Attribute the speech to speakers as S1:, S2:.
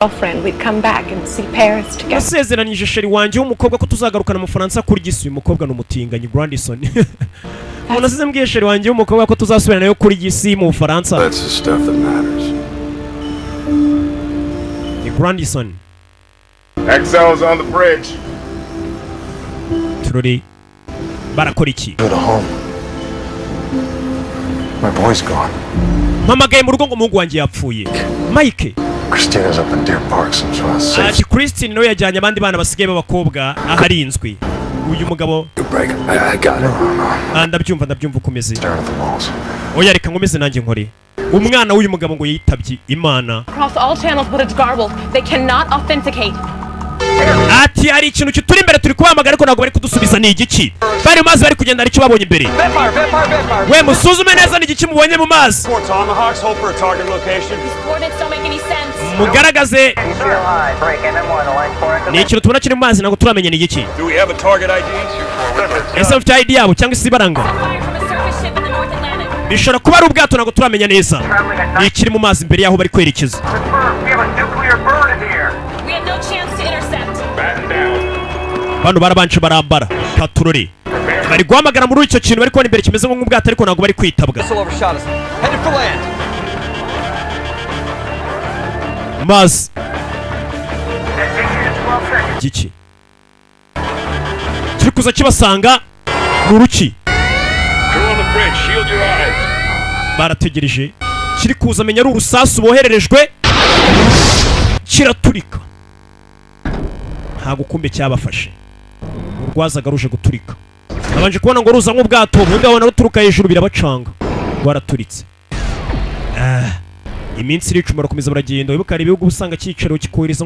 S1: girlfriend we'd come back and see Paris together.
S2: Nasezeranije sheri wanjye w'umukobwa ko tuzagarukana mu Faransa kurya isi. Uyu mukobwa ni umutinganyi Grandison. Nasize mbwiye sheri wanjye w'umukobwa ko tuzasubirana yo kurya isi mu Faransa.
S3: That's the stuff that matters.
S2: Ni Grandison.
S4: Excel's on the bridge.
S2: Turori barakora iki?
S3: Go to home. My boy's gone.
S2: Mpamagaye mu rugo ngo umuhungu wanjye yapfuye. Mike.
S3: Christina's up in Deer Park, so I'm safe.
S2: Ati Christine no yajyanye abandi bana basigaye b'abakobwa aharinzwe. Uyu mugabo
S3: I got it.
S2: ndabyumva ukomeze.
S3: Stare at the walls.
S2: Oya reka nkomeze nanjye nkore. Umwana w'uyu mugabo ngo yitabye Imana.
S1: Across all channels, but it's garbled. They cannot authenticate.
S2: Ati hari ikintu kituri imbere turi kubahamagara ariko ntabwo bari kudusubiza ni igiki. Bari mu mazi bari kugenda aricyo babonye imbere. We musuzume neza ni igiki mubonye mu mazi. Mugaragaze ni ikintu tubona kiri mu mazi ntabwo turamenye ni igiki. Ese mufite ID yabo cyangwa isi baranga? Bishobora kuba ari ubwato ntabwo turamenya neza. Ni ikiri mu mazi imbere yaho bari kwerekeza. Bano barabanje barambara Taturori bari guhamagara muri icyo kintu bari kubona imbere kimeze nk'ubwato ariko ntabwo bari kwitabwa. Mazi giki kiri kuza kibasanga mu ruki. Barategereje kiri kuza amenya ari urusasu bohererejwe kiraturika. Ntabwo kumbe cyabafashe. Urwazaga ruje guturika. Nabanje kubona ngo ruza nk'ubwato ubundi abona ruturuka hejuru birabacanga. Rwaraturitse. Iminsi iricuma barakomeza baragenda wibuka ibihugu usanga cyicaro kikohereza